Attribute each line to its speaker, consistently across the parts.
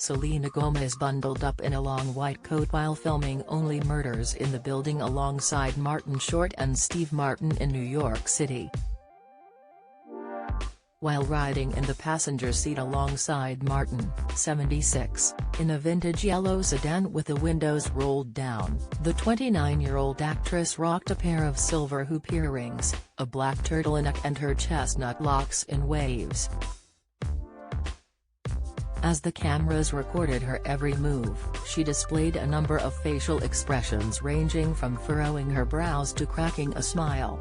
Speaker 1: Selena Gomez bundled up in a long white coat while filming Only Murders in the Building alongside Martin Short and Steve Martin in New York City. While riding in the passenger seat alongside Martin, 76, in a vintage yellow sedan with the windows rolled down, the 29-year-old actress rocked a pair of silver hoop earrings, a black turtleneck and her chestnut locks in waves. As the cameras recorded her every move, she displayed a number of facial expressions ranging from furrowing her brows to cracking a smile.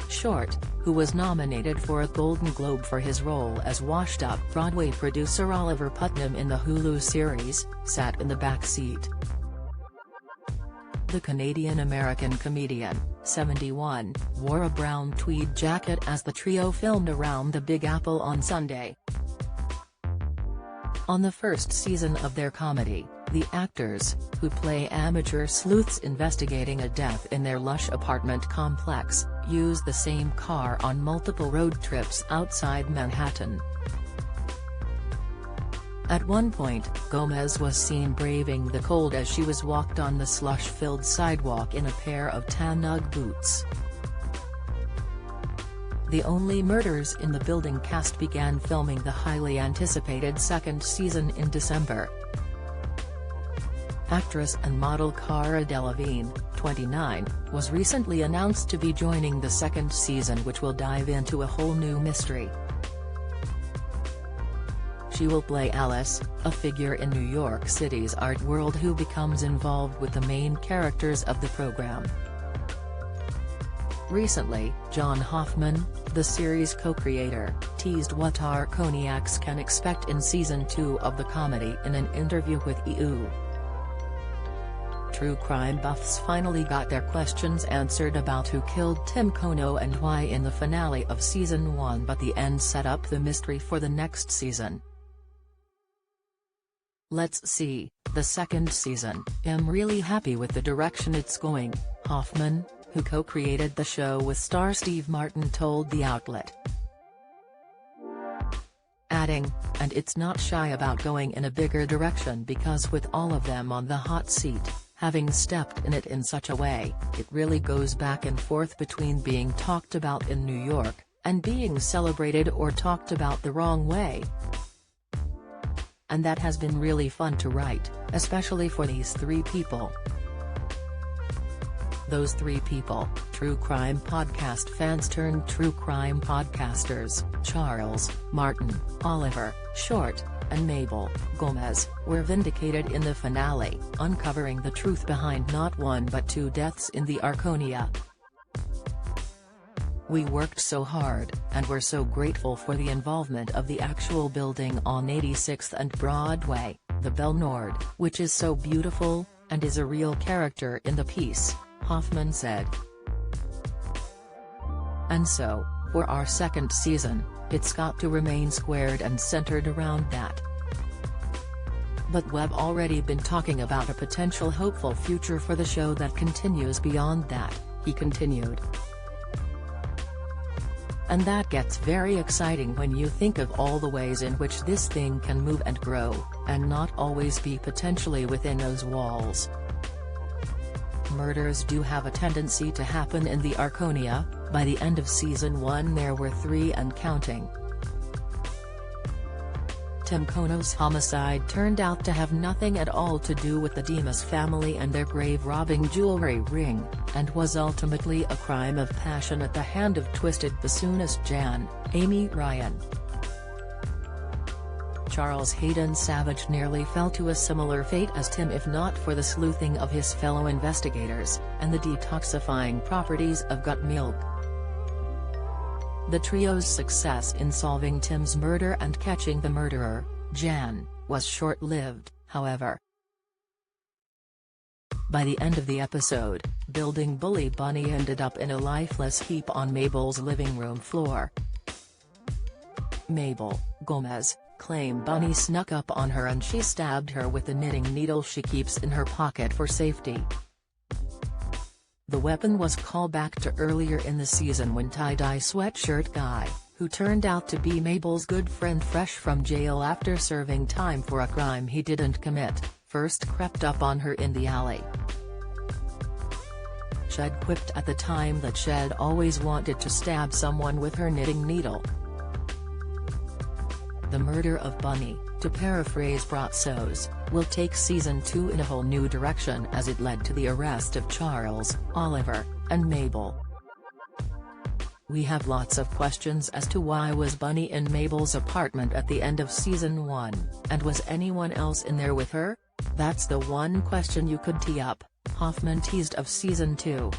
Speaker 1: Short, who was nominated for a Golden Globe for his role as washed-up Broadway producer Oliver Putnam in the Hulu series, sat in the back seat. The Canadian-American comedian, 71, wore a brown tweed jacket as the trio filmed around the Big Apple on Sunday. On the first season of their comedy, the actors, who play amateur sleuths investigating a death in their lush apartment complex, used the same car on multiple road trips outside Manhattan. At one point, Gomez was seen braving the cold as she was walked on the slush-filled sidewalk in a pair of tan Ugg boots. The Only Murders in the Building cast began filming the highly anticipated second season in December. Actress and model Cara Delevingne, 29, was recently announced to be joining the second season, which will dive into a whole new mystery. She will play Alice, a figure in New York City's art world who becomes involved with the main characters of the program. Recently, John Hoffman, the series co-creator, teased what our Arconiacs can expect in Season 2 of the comedy in an interview with EU. True crime buffs finally got their questions answered about who killed Tim Kono and why in the finale of Season 1, but the end set up the mystery for the next season. Let's see, the second season. I'm really happy with the direction it's going, Hoffman, who co-created the show with star Steve Martin, told the outlet. Adding, and it's not shy about going in a bigger direction because with all of them on the hot seat, having stepped in it in such a way, it really goes back and forth between being talked about in New York, and being celebrated or talked about the wrong way. And that has been really fun to write, especially for these three people. Those three people, true crime podcast fans turned true crime podcasters, Charles, Martin, Oliver, Short, and Mabel Gomez, were vindicated in the finale, uncovering the truth behind not one but two deaths in the Arconia. We worked so hard, and we're so grateful for the involvement of the actual building on 86th and Broadway, the Belle Nord, which is so beautiful, and is a real character in the piece, Hoffman said. And so, for our second season, it's got to remain squared and centered around that. But we've already been talking about a potential hopeful future for the show that continues beyond that, he continued. And that gets very exciting when you think of all the ways in which this thing can move and grow, and not always be potentially within those walls. Murders do have a tendency to happen in the Arconia. By the end of Season 1 there were 3 and counting. Tim Kono's homicide turned out to have nothing at all to do with the Demas family and their grave-robbing jewelry ring, and was ultimately a crime of passion at the hand of twisted bassoonist Jan, Amy Ryan. Charles Hayden Savage nearly fell to a similar fate as Tim if not for the sleuthing of his fellow investigators, and the detoxifying properties of gut milk. The trio's success in solving Tim's murder and catching the murderer, Jan, was short-lived, however. By the end of the episode, building bully Bunny ended up in a lifeless heap on Mabel's living room floor. Mabel Gomez claimed Bunny snuck up on her and she stabbed her with the knitting needle she keeps in her pocket for safety. The weapon was callback to earlier in the season when tie-dye sweatshirt guy, who turned out to be Mabel's good friend fresh from jail after serving time for a crime he didn't commit, first crept up on her in the alley. Shed quipped at the time that she'd always wanted to stab someone with her knitting needle. The murder of Bunny, to paraphrase Brazos, will take season 2 in a whole new direction as it led to the arrest of Charles, Oliver, and Mabel. We have lots of questions as to why was Bunny in Mabel's apartment at the end of season 1, and was anyone else in there with her? That's the one question you could tee up, Hoffman teased of season 2.